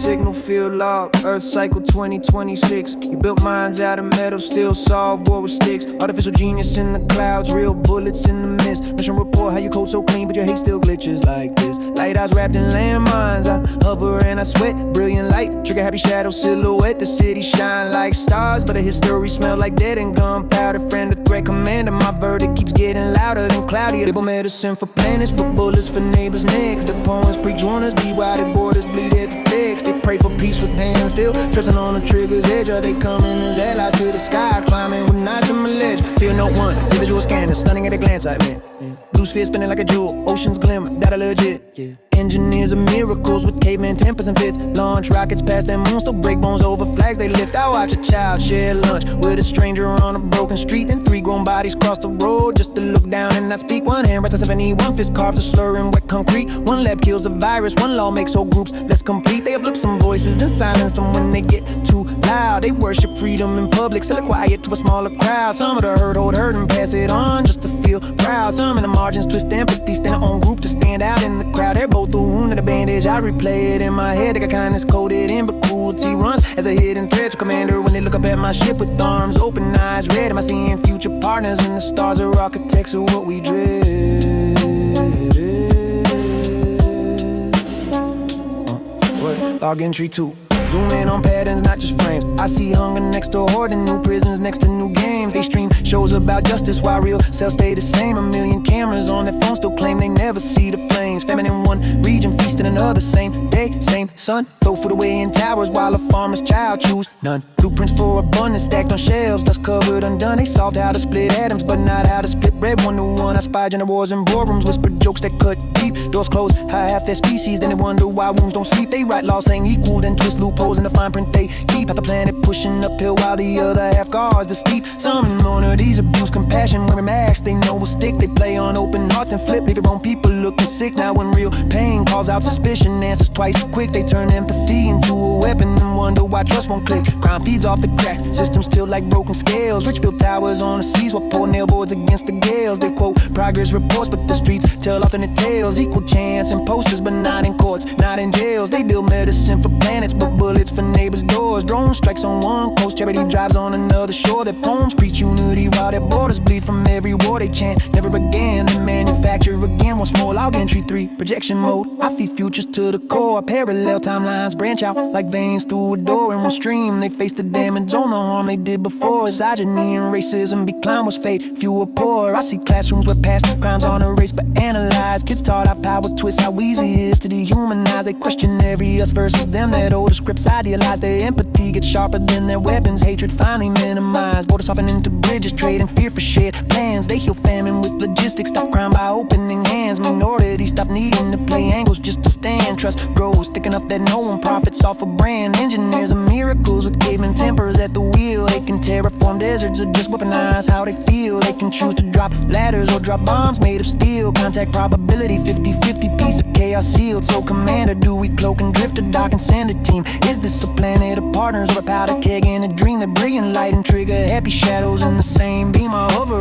signal field log, Earth cycle 2026. You built minds out of metal, still solve war with sticks. Artificial genius in the clouds, real bullets in the mist. Mission report how you code so clean, but your hate still glitches like this. Lighthouse wrapped in landmines, I hover and I sweat. Brilliant light, trigger happy shadow silhouette. The city shine like stars, but the history smell like dead and gunpowder. Friend of threat commander, my verdict keeps getting louder than cloudy. Label medicine for planets, but bullets for neighbors' necks. The poems preach warners, deep-wide borders bleed at the text. They pray for peace with hands still pressing on the trigger's edge. Are they coming as allies to the sky, climbing with knives to my ledge? Feel no one, visual scanner, stunning at a glance, I mean. Blue sphere spinning like a jewel, oceans glimmer, that legit. Engineers of miracles with caveman tempers and fits. Launch rockets past that moon, still break bones over flags they lift. I watch a child share lunch with a stranger on a broken street. Then 3 grown bodies cross the road just to look down and not speak. One hand writes a symphony, one fist carves a slur in wet concrete. One lab kills a virus, one law makes whole groups less complete. They uplift some voices, then silence them when they get too loud. They worship freedom in public, sell it quiet to a smaller crowd. Some of the hurt hold hurt and pass it on just to feel proud. Some in the margins twist empathy, stand their own group to stand out in the crowd. They're both the wound and the bandage, I replay it in my head. They got kindness coded in, but cruelty runs as a hidden threat to commander. When they look up at my ship with arms open, eyes red, am I seeing future partners? And the stars are architects of what we dread. Log entry 2. Zoom in on patterns, not just frames. I see hunger next to hoarding, new prisons next to new games. They stream shows about justice while real cells stay the same. A million cameras on their phones still claim they never see the flames. Famine in one region, feast in another. Same day, same sun. Throw food away in towers while a farmer's child choose none. Blueprints for abundance stacked on shelves, dust covered undone. They solved how to split atoms, but not how to split bread one to one. I spy gender wars in boardrooms, whispered jokes that cut deep. Doors closed, high half their species, then they wonder why wombs don't sleep. They write laws saying equal, then twist loopholes in the fine print they keep. Half the planet pushing uphill while the other half guards the steep. Some in monarchies abuse compassion, wearing masks they know will stick. They play on open hearts and flip, leave their own people looking sick. Now when real pain calls out suspicion, answers twice as quick. They turn empathy into a weapon and wonder why trust won't click. Crime feeds off the cracks, systems tilt like broken scales. Rich build towers on the seas while poor nail boards against the gales. They quote progress reports, but the streets tell alternate tales. Equal chance in posters, but not in courts, not in jails. They build medicine for planets, but bullets for neighbors' doors. Drone strikes on one coast, charity drives on another shore. Their poems preach unity while their borders bleed from every war. They chant never again, they manufacture again. Once more, log entry 3, projection mode. I feed futures to the core. Parallel timelines branch out like veins through a door. In one stream, they face the damage on the harm they did before. Misogyny and racism decline was fate, few were poor. I see classrooms where past crimes aren't erased but analyzed. Kids taught how power twists, how easy it is to dehumanize. They question every us versus them. That older scripts idealize. Their empathy gets sharper than their weapons. Hatred finally minimized. Borders soften into bridges, trade and fear for shared plans. They heal famine with logistics, stop crime by opening hands. Minorities stop needing to play angles just to stand. Trust grows thick enough that no one profits off a brand. Engineers of miracles with caveman tempers at the wheel. They can terraform deserts or just weaponize how they feel. They can choose to drop ladders or drop bombs made of steel. Contact probability 50-50, piece of chaos sealed. So commander, do we cloak and drift or dock and send a team? Is this a planet of partners or a powder keg in a dream? The brilliant light and trigger happy shadows in the same beam. I hover